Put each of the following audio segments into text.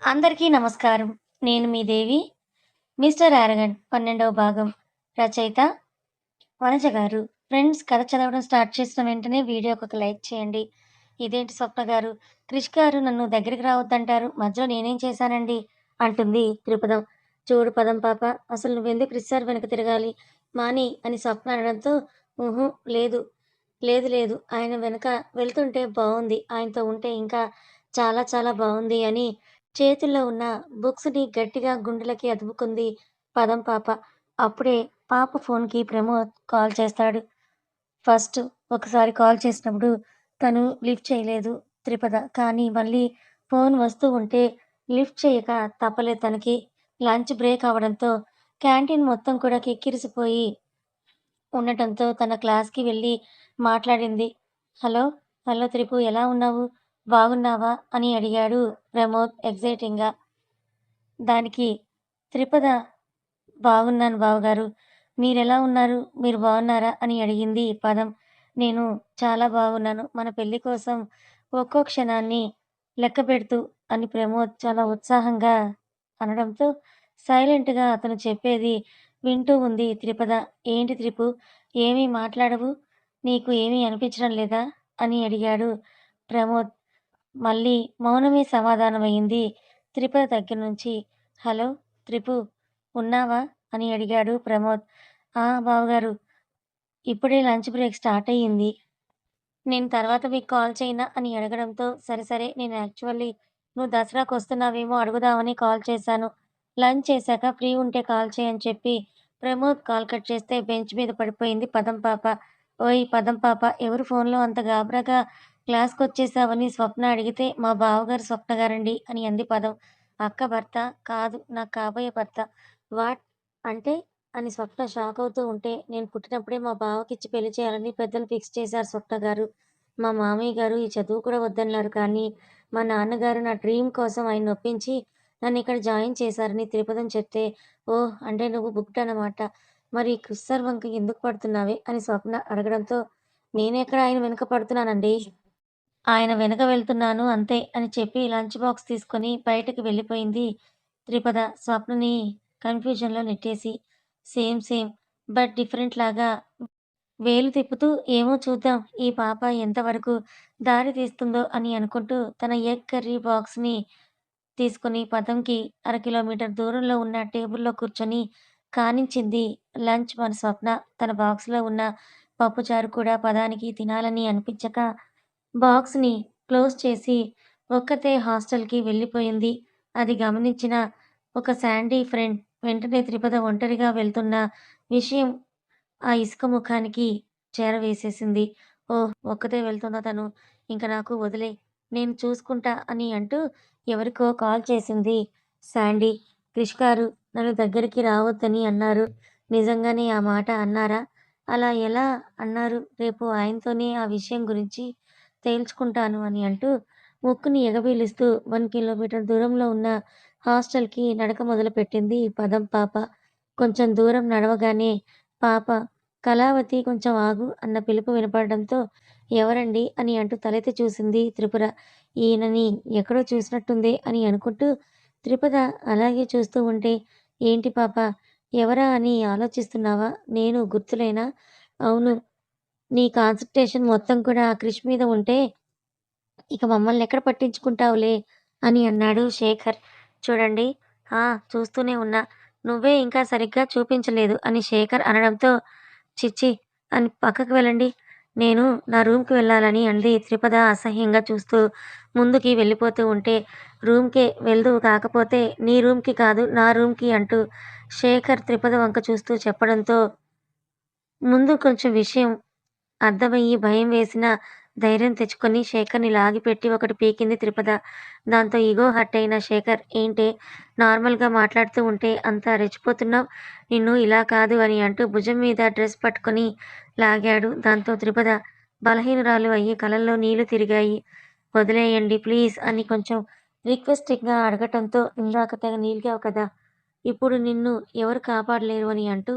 అందరికీ నమస్కారం. నేను మీ దేవి. 'మిస్టర్ యారగంట్' 12వ భాగం. రచయిత వనజ గారు. ఫ్రెండ్స్, కథ చదవడం స్టార్ట్ చేసిన వెంటనే వీడియోకి ఒక లైక్ చేయండి. ఇదేంటి స్వప్న గారు, క్రిష్ గారు నన్ను దగ్గరికి రావద్దంటారు. మధ్యలో నేనేం చేశానండి? అంటుంది త్రిపదం. చూడు పదం పాప, అసలు నువ్వెందుకు క్రిష్ సార్ వెనక తిరగాలి? మాని అని స్వప్న అనడంతో, ఊహూ లేదు. లేదు లేదు. ఆయన వెనక వెళ్తుంటే బావుంది. ఆయనతో ఉంటే ఇంకా చాలా చాలా బావుంది అని చేతుల్లో ఉన్న బుక్స్‌ని గట్టిగా గుండెలకి అదుముకుంది పదం పాప. అప్పుడే పాప ఫోన్‌కి ప్రమోద్ కాల్ చేస్తాడు. ఫస్ట్ ఒకసారి కాల్ చేసినప్పుడు తను లిఫ్ట్ చేయలేదు త్రిపద. కానీ మళ్ళీ ఫోన్ వస్తూ ఉంటే లిఫ్ట్ చేయక తప్పలేదు తనకి. లంచ్ బ్రేక్ అవ్వడంతో క్యాంటీన్ మొత్తం కూడా కిక్కిరిసిపోయి ఉండటంతో తన క్లాస్‌కి వెళ్ళి మాట్లాడింది. "హలో, హలో త్రిపు, ఎలా ఉన్నావు? బాగున్నావా?" అని అడిగాడు ప్రమోద్ ఎక్సైటింగ్‌గా. దానికి త్రిపద, "బాగున్నాను బావగారు. మీరెలా ఉన్నారు? మీరు బాగున్నారా?" అని అడిగింది పదం. "నేను చాలా బాగున్నాను. మన పెళ్లి కోసం ఒక్కో క్షణాన్ని లెక్కపెడుతూ" అని ప్రమోద్ చాలా ఉత్సాహంగా అనడంతో సైలెంట్‌గా అతను చెప్పేది వింటూ ఉంది త్రిపద. "ఏంటి త్రిపు, ఏమీ మాట్లాడవు? నీకు ఏమీ అనిపించడం లేదా?" అని అడిగాడు ప్రమోద్. మళ్ళీ మౌనమే సమాధానమయింది త్రిపుర దగ్గర నుంచి. "హలో త్రిపు, ఉన్నావా?" అని అడిగాడు ప్రమోద్. "ఆ! బావగారు, ఇప్పుడే లంచ్ బ్రేక్ స్టార్ట్ అయ్యింది. నేను తర్వాత మీకు కాల్ చేయనా?" అని అడగడంతో, "సరే సరే, నేను యాక్చువల్లీ నువ్వు దసరాకొస్తున్నావేమో అడుగుదామని కాల్ చేశాను. లంచ్ చేశాక ఫ్రీ ఉంటే కాల్ చెయ్" అని చెప్పి ప్రమోద్ కాల్ కట్ చేస్తే బెంచ్ మీద పడిపోయింది పదం పాప. "ఓయ్ పదం పాప, ఎవరు ఫోన్‌లో అంత గాబరాగా క్లాస్‌కొచ్చేశావని స్వప్న అడిగితే, మా బావగారు స్వప్న గారండి" అని అంది పదం. "అక్క భర్త? కాదు, నాకు కాబోయే భర్త." "వాట్? అంటే?" అని స్వప్న షాకవుతూ ఉంటే, "నేను పుట్టినప్పుడే మా బావకిచ్చి పెళ్లి చేయాలని పెద్దలు ఫిక్స్ చేశారు స్వప్న గారు. మా మామయ్య గారు ఈ చదువు కూడా వద్దన్నారు. కానీ మా నాన్నగారు నా డ్రీమ్ కోసం ఆయన్నొప్పించి నన్నిక్కడ జాయిన్ చేశారని" త్రిపదం చెప్తే, "ఓహ్! అంటే నువ్వు బుక్డ్ అనమాట. మరి క్రిష్ సార్ వంక ఎందుకు పడుతున్నావే?" అని స్వప్న అడగడంతో, "నేనెక్కడ ఆయన వెనక పడుతున్నానండి. ఆయన వెనక వెళ్తున్నాను అంతే" అని చెప్పి లంచ్ బాక్స్ తీసుకొని బయటకి వెళ్ళిపోయింది త్రిపద, స్వప్నని కన్‌ఫ్యూజన్‌లో నెట్టేసి. సేమ్ సేమ్ బట్ డిఫరెంట్ లాగా వేలు తిప్పుతూ, "ఏమో చూద్దాం ఈ పాప ఎంతవరకు దారి తీస్తుందో" అని అనుకుంటూ తన ఎగ్ కర్రీ బాక్స్‌ని తీసుకొని పదంకి అర కిలోమీటర్ దూరంలో ఉన్న టేబుల్‌లో కూర్చొని కానించింది లంచ్ మన స్వప్న. తన బాక్స్‌లో ఉన్న పప్పుచారు కూడా పదానికి తినాలని అనిపించక బాక్స్‌ని క్లోజ్ చేసి ఒక్కతే హాస్టల్‌కి వెళ్ళిపోయింది. అది గమనించిన ఒక శాండీ ఫ్రెండ్ వెంటనే త్రిపద ఒంటరిగా వెళ్తున్న విషయం ఆ ఇసుక ముఖానికి చేరవేసేసింది. ఓహ్! ఒక్కతే వెళ్తుందా తను? ఇంక నాకు వదిలేయ్, నేను చూసుకుంటా అని అంటూ ఎవరికో కాల్ చేసింది శాండీ. క్రిష్ గారు నన్ను దగ్గరికి రావద్దని అన్నారు. నిజంగానే ఆ మాట అన్నారా? అలా ఎలా అన్నారు? రేపు ఆయనతోనే ఆ విషయం గురించి తేల్చుకుంటాను అని అంటూ ముక్కుని ఎగబీలుస్తూ 1 కిలోమీటర్ దూరంలో ఉన్న హాస్టల్‌కి నడక మొదలుపెట్టింది పదం పాప. కొంచెం దూరం నడవగానే పాప, "కళావతి, కొంచెం ఆగు" అన్న పిలుపు వినపడడంతో, "ఎవరండి?" అని అంటూ తలెత్తి చూసింది త్రిపుర. ఈయనని ఎక్కడో చూసినట్టుందే అని అనుకుంటూ త్రిపద అలాగే చూస్తూ ఉంటే, "ఏంటి పాప, ఎవరా అని ఆలోచిస్తున్నావా? నేను గుర్తులేనా?" "అవును. నీ కాన్సంట్రేషన్ మొత్తం కూడా ఆ క్రిష్ మీద ఉంటే ఇక మమ్మల్నెక్కడ పట్టించుకుంటావులే" అని అన్నాడు శేఖర్. "చూడండి, ఆ! చూస్తూనే ఉన్నా. నువ్వే ఇంకా సరిగ్గా చూపించలేదు" అని శేఖర్ అనడంతో, "ఛీ! అని పక్కకి వెళ్ళండి. నేను నా రూమ్‌కి వెళ్ళాలని" అంది త్రిపద అసహ్యంగా చూస్తూ ముందుకి వెళ్ళిపోతూ ఉంటే, "రూమ్‌కే వెళ్దువు, కాకపోతే నీ రూమ్‌కి కాదు, నా రూమ్‌కి" అంటూ శేఖర్ త్రిపద వంక చూస్తూ చెప్పడంతో ముందు కొంచెం విషయం అర్థమయ్యి భయం వేసినా ధైర్యం తెచ్చుకొని శేఖర్‌ని లాగిపెట్టి ఒకటి పీకింది త్రిపద. దాంతో ఇగో హర్ట్ అయిన శేఖర్, "ఏంటే నార్మల్‌గా మాట్లాడుతూ ఉంటే అంత రెచ్చిపోతున్నావు? నిన్ను ఇలా కాదు" అని అంటూ భుజం మీద డ్రెస్ పట్టుకొని లాగాడు. దాంతో త్రిపద బలహీనురాలు అయ్యి కళ్ళల్లో నీళ్లు తిరిగాయి. "వదిలేయండి ప్లీజ్" అని కొంచెం రిక్వెస్టింగ్‌గా అడగటంతో, "ఇందాక తెగ నీల్గావు కదా! ఇప్పుడు నిన్ను ఎవరు కాపాడలేరు" అని అంటూ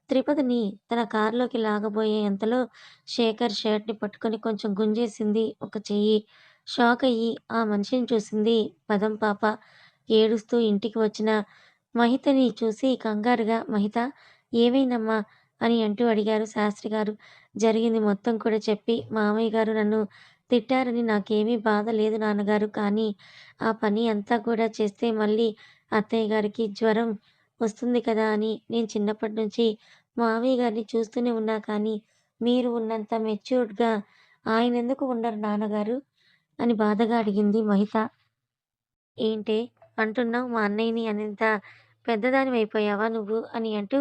త్రిపదిని తన కారులోకి లాగబోయే అంతలో శేఖర్ షర్ట్‌ని పట్టుకొని కొంచెం గుంజేసింది ఒక చెయ్యి. షాకయ్యి ఆ మనిషిని చూసింది పదం పాప. ఏడుస్తూ ఇంటికి వచ్చిన మహితని చూసి కంగారుగా "మహిత ఏమైందమ్మా?" అని అంటూ అడిగారు శాస్త్రి గారు. జరిగింది మొత్తం కూడా చెప్పి, "మామయ్య గారు నన్ను తిట్టారని నాకేమీ బాధ లేదు నాన్నగారు. కానీ ఆ పని అంతా కూడా చేస్తే మళ్ళీ అత్తయ్య గారికి జ్వరం వస్తుంది కదా అని నేను చిన్నప్పటి నుంచి మామయ్య గారిని చూస్తూనే ఉన్నా కానీ మీరు ఉన్నంత మెచ్యూర్డ్‌గా ఆయనెందుకు ఉండరు నాన్నగారు?" అని బాధగా అడిగింది మహిత. "ఏంటే అంటున్నావు మా అన్నయ్యని అనేంత పెద్దదానివైపోయావా నువ్వు?" అని అంటూ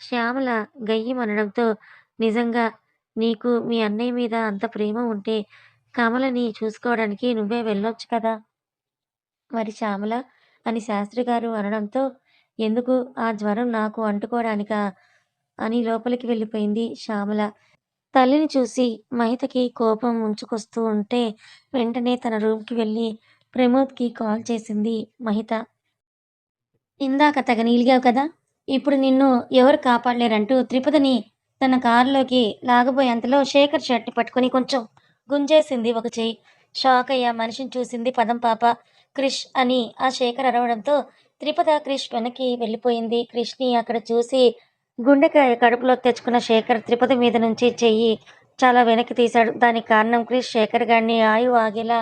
శ్యామల గయ్యిమనడంతో, "నిజంగా నీకు మీ అన్నయ్య మీద అంత ప్రేమ ఉంటే కమలని చూసుకోవడానికి నువ్వే వెళ్ళొచ్చు కదా!" "మరి శ్యామల" అని శాస్త్రి గారు అనడంతో, "ఎందుకు ఆ జ్వరం నాకు అంటుకోవడానికా?" అని లోపలికి వెళ్ళిపోయింది శ్యామల. తల్లిని చూసి మహితకి కోపం ముంచుకొస్తూ ఉంటే, వెంటనే తన రూమ్‌కి వెళ్ళి ప్రమోద్‌కి కాల్ చేసింది మహిత. ఇందాక తెగ నీలిగావు కదా! ఇప్పుడు నిన్ను ఎవరు కాపాడలేరంటూ త్రిపదని తన కారులోకి లాగబోయేంతలో శేఖర్ షర్ట్‌ని పట్టుకొని కొంచెం గుంజేసింది ఒక చెయ్యి. షాకయ్యి ఆ మనిషిని చూసింది పదం పాప. క్రిష్ అని ఆ శేఖర్ అరవడంతో త్రిపద, క్రిష్ వెనక్కి వెళ్ళిపోయింది. క్రిష్‌ని అక్కడ చూసి గుండెకాయ కడుపులోకి తెచ్చుకున్న శేఖర్ త్రిపద మీద నుంచి చెయ్యి చాలా వెనక్కి తీశాడు. దానికి కారణం క్రిష్ శేఖర్ గాడిని ఆయువు ఆగేలా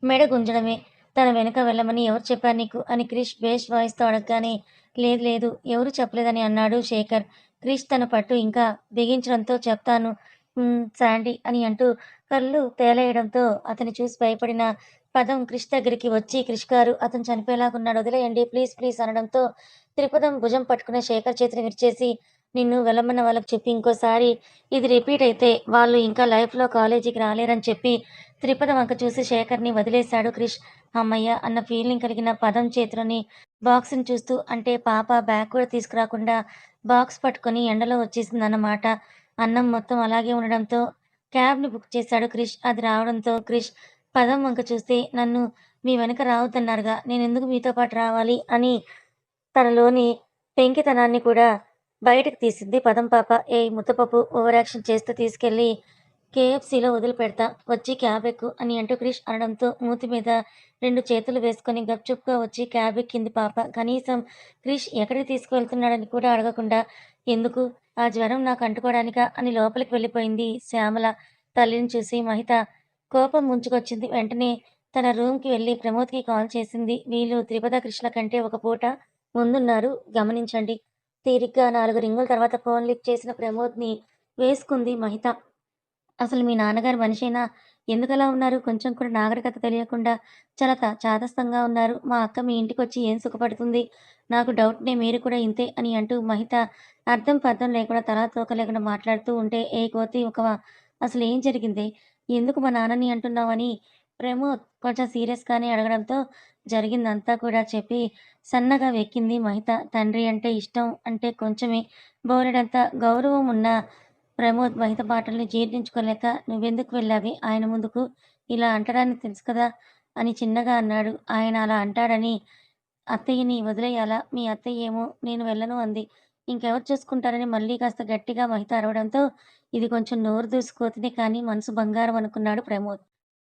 మెడ గుంజడమే. తన వెనక వెళ్ళమని ఎవరు చెప్పారు నీకు? అని క్రిష్ బేస్ వాయిస్‌తో అడగగానే, లేదు లేదు ఎవరు చెప్పలేదని అన్నాడు శేఖర్. క్రిష్ తన పట్టు ఇంకా బిగించడంతో చెప్తాను శాండీ అని అంటూ కళ్ళు తేలేయడంతో అతన్ని చూసి భయపడిన పదం క్రిష్ దగ్గరికి వచ్చి, క్రిష్ గారు అతను చనిపోయేలాగున్నాడు వదిలేయండి ప్లీజ్ ప్లీజ్ అనడంతో త్రిపదం భుజం పట్టుకున్న శేఖర్ చేతిని విరిచేసి, నిన్ను వెళ్ళమన్న వాళ్ళకి చెప్పి ఇంకోసారి ఇది రిపీట్ అయితే వాళ్ళు ఇంకా లైఫ్‌లో కాలేజీకి రాలేరని చెప్పి త్రిపద వంక చూసి శేఖర్‌ని వదిలేశాడు క్రిష్. హమ్మయ్య! అన్న ఫీలింగ్ కలిగిన పదం చేతిలోని బాక్స్‌ని చూస్తూ అంటే పాప బ్యాగ్ కూడా తీసుకురాకుండా బాక్స్ పట్టుకొని ఎండలో వచ్చేసిందన్నమాట. అన్నం మొత్తం అలాగే ఉండడంతో క్యాబ్‌ని బుక్ చేశాడు క్రిష్. అది రావడంతో క్రిష్ పదం వంక చూస్తే, "నన్ను మీ వెనక రావద్దన్నారుగా నేనెందుకు మీతో పాటు రావాలి?" అని తనలోని పెంకితనాన్ని కూడా బయటకు తీసింది పదం పాప. "ఏయ్ ముద్దపప్పు ఓవర్ యాక్షన్ చేస్తూ తీసుకెళ్ళి కేఎఫ్‌సీలో వదిలిపెడతా. వచ్చి క్యాబ్ ఎక్కు" అని అంటూ క్రిష్ అనడంతో మూతి మీద 2 చేతులు వేసుకొని గప్‌చుప్‌గా వచ్చి క్యాబ్ ఎక్కింది పాప. కనీసం క్రిష్ ఎక్కడికి తీసుకువెళ్తున్నాడని కూడా అడగకుండా, "ఎందుకు? ఆ జ్వరం నాకు అంటుకోవడానికా?" అని లోపలికి వెళ్ళిపోయింది శ్యామల. తల్లిని చూసి మహిత కోపం ముంచుకొచ్చింది. వెంటనే తన రూమ్‌కి వెళ్లి ప్రమోద్‌కి కాల్ చేసింది. "వీళ్ళు త్రిపద, క్రిష్‌ల కంటే ఒక పూట ముందున్నారు గమనించండి." తీరిగ్గా 4 రింగుల తర్వాత ఫోన్ లిఫ్ట్ చేసిన ప్రమోద్‌ని వేసుకుంది మహిత. "అసలు మీ నాన్నగారు మనిషేనా? ఎందుకలా ఉన్నారు? కొంచెం కూడా నాగరికత తెలియకుండా చాలా చాదస్తంగా ఉన్నారు. మా అక్క మీ ఇంటికొచ్చి ఏం సుఖపడుతుంది? నాకు డౌట్‌నే మీరు కూడా ఇంతే" అని అంటూ మహిత అర్థం పర్థం లేకుండా తలా తోక లేకుండా మాట్లాడుతూ ఉంటే, "ఏ కోతి మొఖమా! అసలేం జరిగిందే? ఎందుకు మా నాన్నని అంటున్నావని?" ప్రమోద్ కొంచెం సీరియస్‌గానే అడగడంతో జరిగిందంతా కూడా చెప్పి సన్నగా వెక్కింది మహిత. తండ్రి అంటే ఇష్టం అంటే కొంచెమే బోలెడంత గౌరవం ఉన్న ప్రమోద్ మహిత మాటల్ని జీర్ణించుకోలేక, "నువ్వెందుకు వెళ్ళావే ఆయన ముందుకు? ఇలా అంటాడని తెలుసు కదా!" అని చిన్నగా అన్నాడు. "ఆయన అలా అంటాడని అత్తయ్యని వదిలేయాలా? మీ అత్తయ్యేమో నేను వెళ్ళను అంది. ఇంకెవరు చూసుకుంటారని" మళ్ళీ కాస్త గట్టిగా మహిత అరవడంతో, ఇది కొంచెం నోరు దూసి కోతినే కానీ మనసు బంగారం అనుకున్నాడు ప్రమోద్.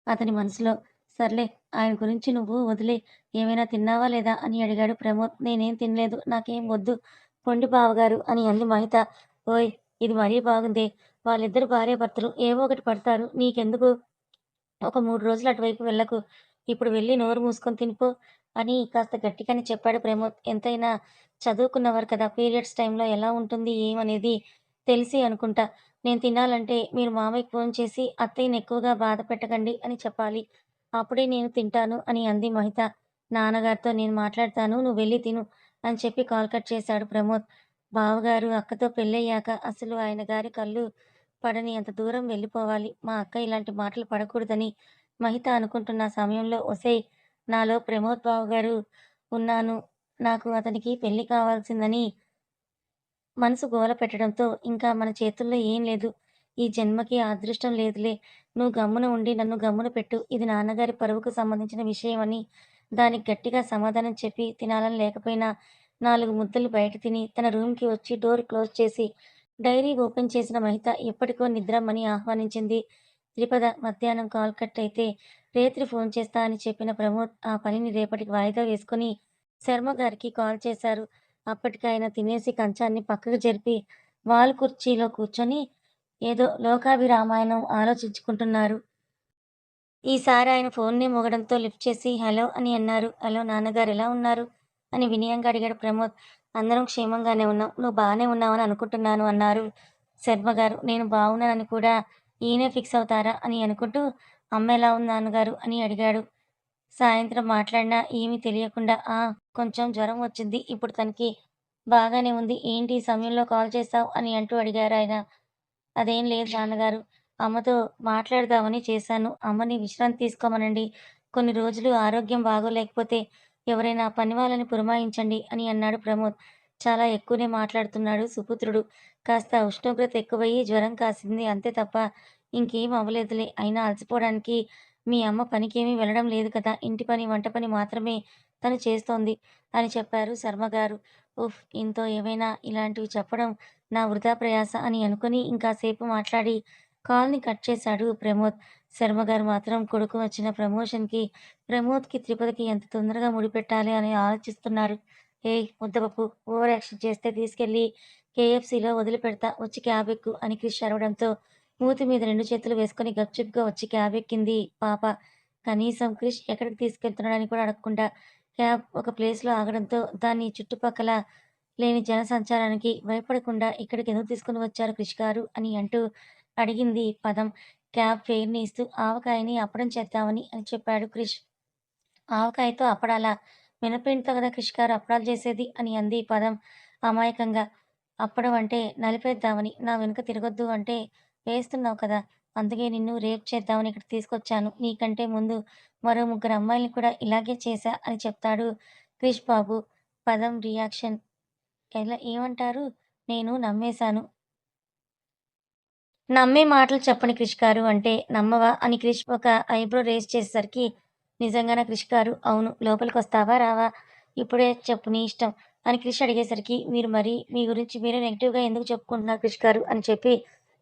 అతని మనసులో, "సర్లే ఆయన గురించి నువ్వు వదిలేయ్. ఏమైనా తిన్నావా లేదా?" అని అడిగాడు ప్రమోద్. "నేనేం తినలేదు. నాకేం వద్దు పొండి బావగారు" అని అంది మహిత. "ఓయ్! ఇది మరీ బాగుందే. వాళ్ళిద్దరు భార్యాభర్తలు ఏవో ఒకటి పడతారు. నీకెందుకు? ఒక 3 రోజులు అటువైపు వెళ్ళకు. ఇప్పుడు వెళ్లి నోరు మూసుకొని తినిపో" అని కాస్త గట్టిగానే చెప్పాడు ప్రమోద్. ఎంతైనా చదువుకున్నవారు కదా! పీరియడ్స్ టైంలో ఎలా ఉంటుంది ఏమనేది తెలిసి అనుకుంటా. నేను తినాలంటే మీరు మామయ్యకి ఫోన్ చేసి అత్తయ్యని ఎక్కువగా బాధ పెట్టకండి అని చెప్పాలి. అప్పుడే నేను తింటాను అని అంది మహిత. నాన్నగారితో నేను మాట్లాడతాను. నువ్వు వెళ్లి తిను అని చెప్పి కాల్ కట్ చేశాడు ప్రమోద్. బావగారు అక్కతో పెళ్ళయ్యాక అసలు ఆయన గారి కళ్ళు పడని అంత దూరం వెళ్ళిపోవాలి. మా అక్క ఇలాంటి మాటలు పడకూడదని మహిత అనుకుంటున్న సమయంలో ఒసేయ్! నాలో ప్రమోద్ బావగారు ఉన్నాను. నాకు అతనికి పెళ్లి కావాల్సిందని మనసు గోల పెట్టడంతో ఇంకా మన చేతుల్లో ఏం లేదు. ఈ జన్మకి ఆ అదృష్టం లేదులే. నువ్వు గమ్మున ఉండి నన్ను గమ్మున పెట్టు. ఇది నాన్నగారి పరువుకు సంబంధించిన విషయం అని దానికి గట్టిగా సమాధానం చెప్పి తినాలని లేకపోయినా 4 ముద్దలు బయట తిని తన రూమ్‌కి వచ్చి డోర్ క్లోజ్ చేసి డైరీ ఓపెన్ చేసిన మహిత ఎప్పటికో నిద్రమ్మని ఆహ్వానించింది. త్రిపద మధ్యాహ్నం కాల్ కట్ అయితే రేత్రి ఫోన్ చేస్తా అని చెప్పిన ప్రమోద్ ఆ పనిని రేపటికి వాయిదా వేసుకొని శర్మ గారికి కాల్ చేశారు. అప్పటికాయన తినేసి కంచాన్ని పక్కకు జరిపి, వాల్ కుర్చీలో కూర్చొని ఏదో లోకాభిరామాయణం ఆలోచించుకుంటున్నారు. ఈసారి ఆయన ఫోన్‌ని మోగడంతో లిఫ్ట్ చేసి హలో అని అన్నారు. హలో నాన్నగారు ఎలా ఉన్నారు? అని వినయంగా అడిగాడు ప్రమోద్. అందరం క్షేమంగానే ఉన్నాం. నువ్వు బానే ఉన్నావని అనుకుంటున్నాను అన్నారు శర్మగారు. నేను బాగున్నానని కూడా ఈయనే ఫిక్స్ అవుతారా అని అనుకుంటూ అమ్మ ఎలా ఉంది నాన్నగారు అని అడిగాడు. సాయంత్రం మాట్లాడినా ఏమీ తెలియకుండా కొంచెం జ్వరం వచ్చింది. ఇప్పుడు తనకి బాగానే ఉంది. ఏంటి ఈ సమయంలో కాల్ చేశావు అని అంటూ అడిగారాయన. అదేం లేదు నాన్నగారు. అమ్మతో మాట్లాడదామని చేశాను. అమ్మని విశ్రాంతి తీసుకోమనండి. కొన్ని రోజులు ఆరోగ్యం బాగోలేకపోతే ఎవరైనా పనివాళ్ళని పురమాయించండి అని అన్నాడు ప్రమోద్. చాలా ఎక్కువనే మాట్లాడుతున్నాడు సుపుత్రుడు. కాస్త ఉష్ణోగ్రత ఎక్కువయ్యి జ్వరం కాసింది అంతే తప్ప ఇంకేం అవ్వలేదులే. అయినా అలసిపోవడానికి మీ అమ్మ పనికేమీ వెళ్ళడం లేదు కదా! ఇంటి పని, వంట పని మాత్రమే తను చేస్తోంది అని చెప్పారు శర్మగారు. ఉఫ్! ఇంతో ఏవైనా ఇలాంటివి చెప్పడం నా వృధా ప్రయాస అని అనుకుని ఇంకాసేపు మాట్లాడి కాల్‌ని కట్ చేశాడు ప్రమోద్. శర్మగారు మాత్రం కొడుకు వచ్చిన ప్రమోషన్‌కి, ప్రమోద్‌కి, త్రిపదికి ఎంత తొందరగా ముడిపెట్టాలి అని ఆలోచిస్తున్నారు. ఏయ్! ముద్దపప్పు ఓవర్ యాక్షన్ చేస్తే తీసుకెళ్ళి కేఎఫ్‌సీలో వదిలిపెడతా వచ్చి క్యాబ్ ఎక్కు అని క్రిష్ అరవడంతో మూతి మీద 2 చేతులు వేసుకొని గప్‌చుప్‌గా వచ్చి క్యాబ్ ఎక్కింది పాప. కనీసం క్రిష్ ఎక్కడికి తీసుకెళ్తున్నాడని కూడా అడగకుండా క్యాబ్ ఒక ప్లేస్‌లో ఆగడంతో దాన్ని చుట్టుపక్కల లేని జనసంచారానికి భయపడకుండా ఇక్కడికెందుకు తీసుకొని వచ్చారు క్రిష్ గారు అని అంటూ అడిగింది పదం. క్యాబ్ ఫేర్‌ని ఇస్తూ ఆవకాయని అప్పడం చేద్దామని అని చెప్పాడు క్రిష్. ఆవకాయతో అప్పడాలా? మినప్పిండితో కదా క్రిష్ గారు అప్పడాలు చేసేది అని అంది పదం అమాయకంగా. అప్పడం అంటే నలిపేద్దామని. నా వెనుక తిరగొద్దు అంటే వేస్తున్నావు కదా! అందుకే నిన్ను రేప్ చేద్దామని ఇక్కడికి తీసుకొచ్చాను. నీకంటే ముందు మరో ముగ్గురు అమ్మాయిల్ని కూడా ఇలాగే చేశా అని చెప్తాడు క్రిష్ బాబు. పదం రియాక్షన్ ఎలా ఏమంటారు? నేను నమ్మేశాను. నమ్మే మాటలు చెప్పని క్రిష్ గారు అంటే నమ్మవా? అని క్రిష్ ఒక ఐబ్రో రైజ్ చేసేసరికి నిజంగానా క్రిష్ గారు? అవును. లోపలికొస్తావా? రావా? ఇప్పుడే చెప్పు నీ ఇష్టం అని క్రిష్ అడిగేసరికి మీరు మరి మీ గురించి మీరే నెగెటివ్‌గా ఎందుకు చెప్పుకుంటున్నారు క్రిష్ గారు అని చెప్పి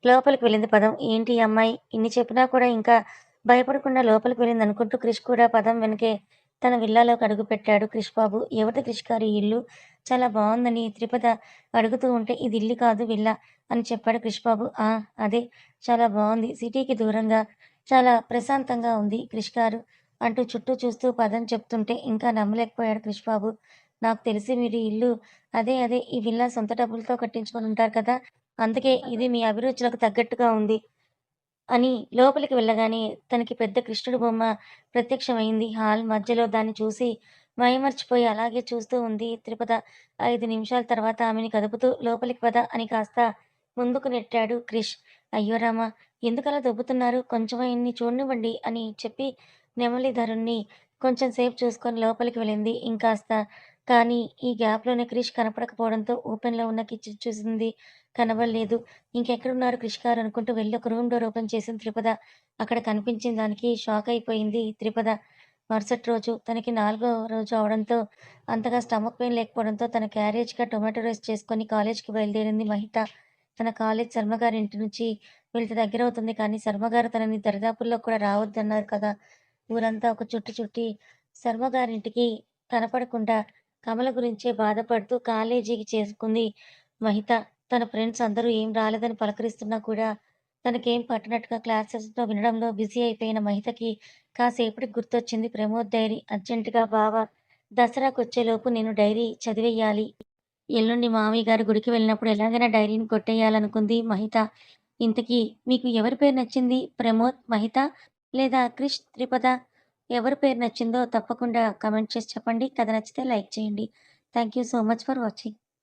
లోపలికి వెళ్ళింది పదం. ఏంటి ఈ అమ్మాయి ఇన్ని చెప్పినా కూడా ఇంకా భయపడకుండా లోపలికి వెళ్ళిందనుకుంటూ క్రిష్ కూడా పదం వెనకే తన విల్లాలోకి అడుగుపెట్టాడు క్రిష్ బాబు. ఎవరిది క్రిష్ గారు ఈ ఇల్లు? చాలా బావుందని త్రిపద అడుగుతూ ఉంటే ఇది ఇల్లు కాదు విల్లా అని చెప్పాడు క్రిష్ బాబు. అదే చాలా బావుంది. సిటీకి దూరంగా చాలా ప్రశాంతంగా ఉంది క్రిష్ గారు అంటూ చుట్టూ చూస్తూ పదం చెప్తుంటే ఇంకా నమ్మలేకపోయాడు క్రిష్ బాబు. నాకు తెలిసి మీరు ఈ ఇల్లు అదే ఈ విల్లా సొంత డబ్బులతో కట్టించుకొనుంటారు కదా! అందుకే ఇది మీ అభిరుచులకు తగ్గట్టుగా ఉంది. అని లోపలికి వెళ్ళగానే తనకి పెద్ద కృష్ణుడి బొమ్మ ప్రత్యక్షమైంది. హాల్ మధ్యలో దాన్ని చూసి మైమర్చిపోయి అలాగే చూస్తూ ఉంది త్రిపద. 5 నిమిషాల తర్వాత ఆమెని కదుపుతూ లోపలికి పద అని కాస్త ముందుకు నెట్టాడు క్రిష్. అయ్యో రామా! ఎందుకలా దొబ్బుతున్నారు? కొంచెం ఆయన్ని చూడనివ్వండి అని చెప్పి నెమలిధరుణ్ణి కొంచెం సేపు చూసుకొని లోపలికి వెళ్ళింది ఇంకాస్త. కానీ ఈ గ్యాప్‌లోనే క్రిష్ కనపడకపోవడంతో ఓపెన్‌లో ఉన్న కిచెన్ చూసింది. కనబడలేదు. ఇంకెక్కడున్నారు క్రిష్ గారు అనుకుంటూ వెళ్లి ఒక రూమ్ డోర్ ఓపెన్ చేసింది త్రిపద. అక్కడ కనిపించిన దానికి షాక్ అయిపోయింది త్రిపద. మరుసటి రోజు తనకి 4గో రోజు అవడంతో అంతగా స్టమక్ పెయిన్ లేకపోవడంతో తన క్యారేజ్‌గా టొమాటో రైస్ చేసుకొని కాలేజ్‌కి బయలుదేరింది మహిత. తన కాలేజ్ శర్మగారి ఇంటి నుంచి వీళ్ళకి దగ్గరవుతుంది కానీ శర్మగారు తనని దరిదాపుల్లో కూడా రావద్దన్నారు కదా! ఊరంతా ఒక చుట్టు చుట్టి శర్మగారింటికి కనపడకుండా కమల గురించే బాధపడుతూ కాలేజీకి చేరుకుంది మహిత. తన ఫ్రెండ్స్ అందరూ ఏం రాలేదని పలకరిస్తున్నా కూడా తనకేం పట్టనట్టుగా క్లాసెస్‌లో వినడంలో బిజీ అయిపోయిన మహితకి కాసేపటికి గుర్తొచ్చింది ప్రమోద్ డైరీ. అర్జెంట్‌గా బావ దసరాకొచ్చేలోపు నేను డైరీ చదివెయ్యాలి. ఎల్లుండి మామయ్య గారు గుడికి వెళ్ళినప్పుడు ఎలాగైనా డైరీని కొట్టేయాలనుకుంది మహిత. ఇంతకీ మీకు ఎవరి పేరు నచ్చింది? ప్రమోద్, మహిత లేదా క్రిష్, త్రిపద? ఎవరి పేరు నచ్చిందో తప్పకుండా కామెంట్ చేసి చెప్పండి. కథ నచ్చితే లైక్ చేయండి. Thank you so much for watching.